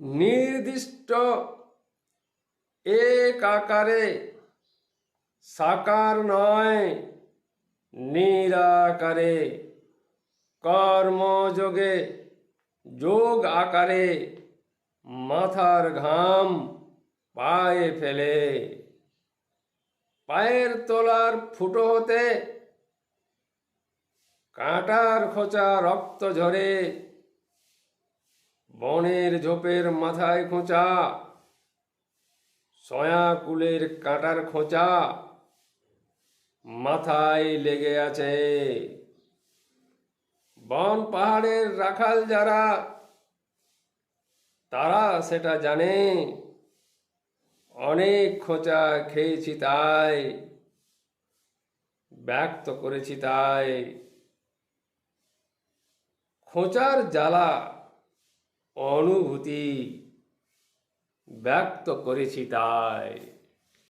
নির্দিষ্ট এক আকারে, সাকার নয় নিরাকারে, কর্মযোগে যোগ আকারে, মাথার ঘাম পায়ে ফেলে, পায়ের তলার ফুটো হতে কাঁটার খোঁচা রক্ত ঝরে, বনের ঝোপের মাথায় খোঁচা, সয়াকুলের কাঁটার খোঁচা মাথায় লেগে আছে। বন পাহাড়ের রাখাল যারা, তারা সেটা জানে, অনেক খোঁচা খেয়েছি তাই, ব্যক্ত করেছি তাই, খোঁচার জ্বালা অনুভূতি ব্যক্ত করেছি তাই।